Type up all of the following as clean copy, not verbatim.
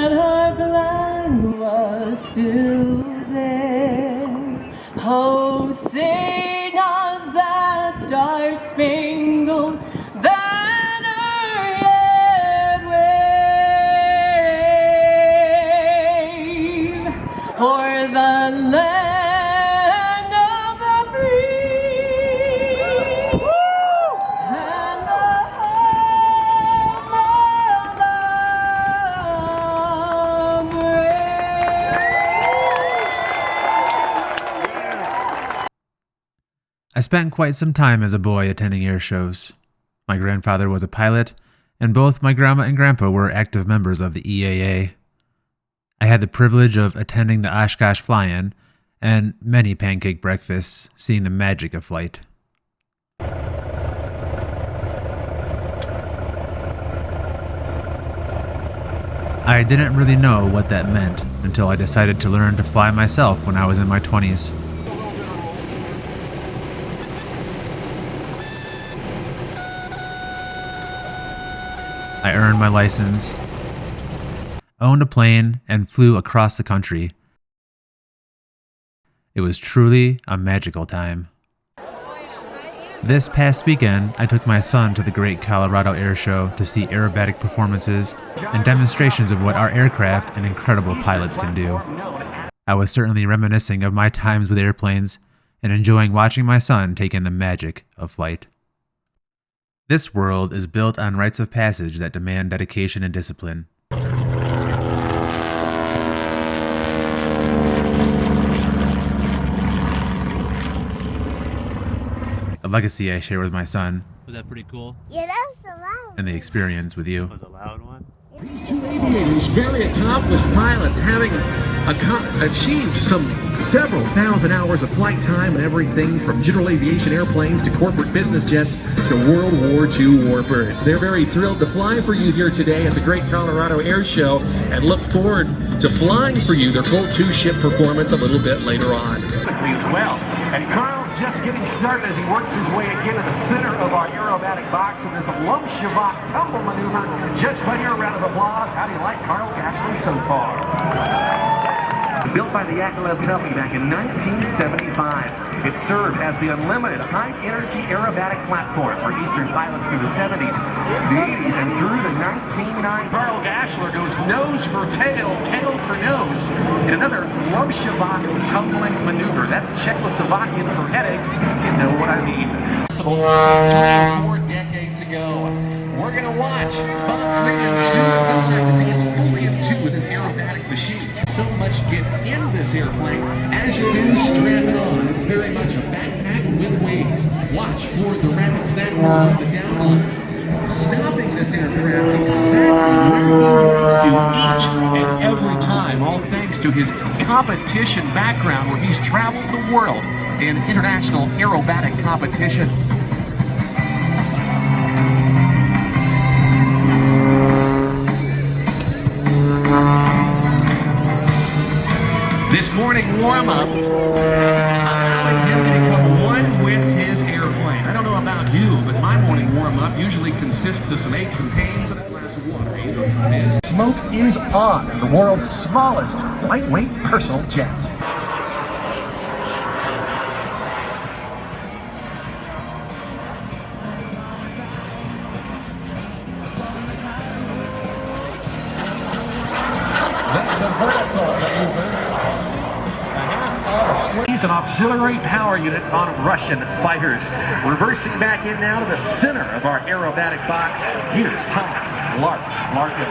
that our plan was still there. Oh, sing us that star-spangled banner yet wave, o'er the land of the free and the home of the brave. I spent quite some time as a boy attending air shows. My grandfather was a pilot, and both my grandma and grandpa were active members of the EAA. I had the privilege of attending the Oshkosh Fly-In and many pancake breakfasts, seeing the magic of flight. I didn't really know what that meant until I decided to learn to fly myself when I was in my 20s. I earned my license, owned a plane, and flew across the country. It was truly a magical time. This past weekend, I took my son to the Great Colorado Air Show to see aerobatic performances and demonstrations of what our aircraft and incredible pilots can do. I was certainly reminiscing of my times with airplanes and enjoying watching my son take in the magic of flight. This world is built on rites of passage that demand dedication and discipline. A legacy I share with my son. Was that pretty cool? Yeah, that was a loud. And the experience with you. Was a loud one. These two aviators, very accomplished pilots, having achieved several thousand hours of flight time and everything from general aviation airplanes to corporate business jets to World War II warbirds. They're very thrilled to fly for you here today at the Great Colorado Air Show and look forward to flying for you their full two-ship performance a little bit later on. As well. And Carl's just getting started as he works his way again to the center of our aerobatic box in this lump shavak tumble maneuver. Judged by your round of applause. How do you like Carl Gashley so far? Built by the Yakolev Company back in 1975, it served as the unlimited high-energy aerobatic platform for Eastern pilots through the 70s, the 80s, and through the 1990s. Carl Gashler goes nose for tail, tail for nose, in another Lomshavak tumbling maneuver. That's Czechoslovakian for headache, you know what I mean. 3 or 4 decades ago, we're going to watch Bob Freeman as he gets fully in tune with his aerobatic machine. So much get in this airplane as you do strap it on. It's very much a backpack with wings. Watch for the rapid snap on the down line. Stopping this aircraft exactly where he wants to each and every time, all thanks to his competition background where he's traveled the world in international aerobatic competition. This morning warm-up, allowing him to become one with his airplane. I don't know about you, but my morning warm-up usually consists of some aches and pains and a glass of water. Smoke is on the world's smallest lightweight personal jet. That's a vertical maneuver. An auxiliary power unit on Russian fighters. Reversing back in now to the center of our aerobatic box. Here's Tom Larkin.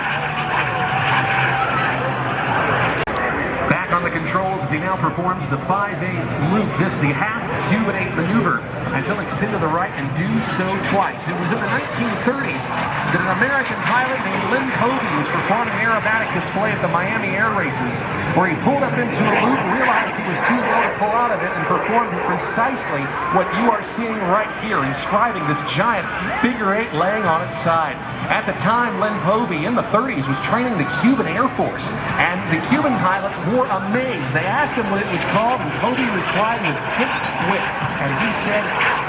Back on the controls as he now performs the 5/8 loop. This the half Cuban-8 maneuver as he'll extend to the right and do so twice. It was in the 1930s that an American pilot named Lynn Covey was performing an aerobatic display at the Miami Air Races, where he pulled up into a loop, realized he was too low to pull out of it, and performed precisely what you are seeing right here, inscribing this giant figure-8 laying on its side. At the time, Lynn Covey in the 30s was training the Cuban Air Force, and the Cuban pilots were amazed. They asked him what it was called, and Covey replied with "hip whip," and he said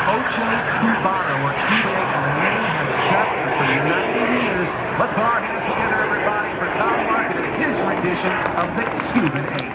Ocho Cubano, or Cuban, and the name has stuck for some 90 years. Let's put our hands together, everybody, for Tom Larkin and his edition of the Cuban 8s.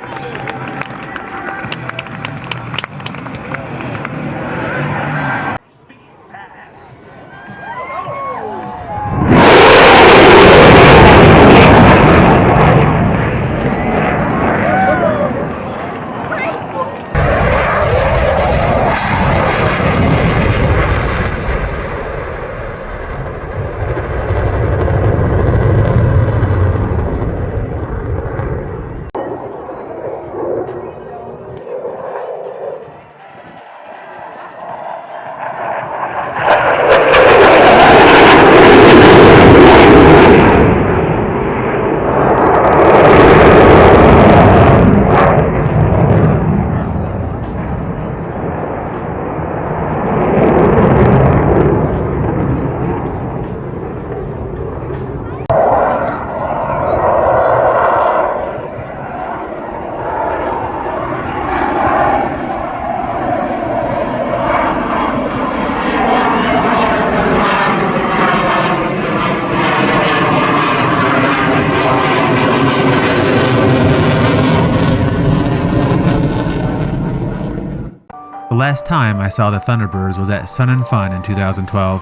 The last time I saw the Thunderbirds was at Sun and Fun in 2012,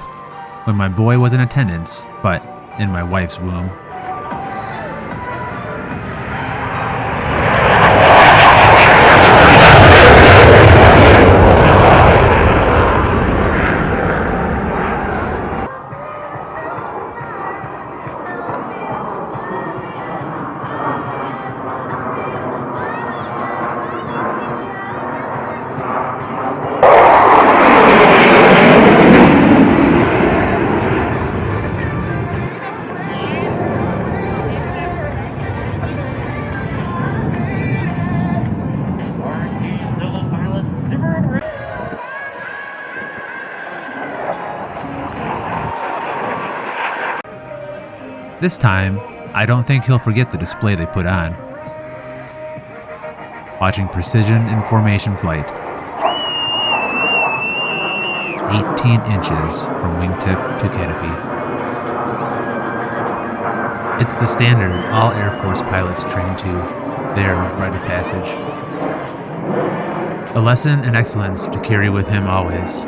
when my boy was in attendance, but in my wife's womb. This time, I don't think he'll forget the display they put on. Watching precision in formation flight. 18 inches from wingtip to canopy. It's the standard all Air Force pilots train to, their rite of passage. A lesson in excellence to carry with him always.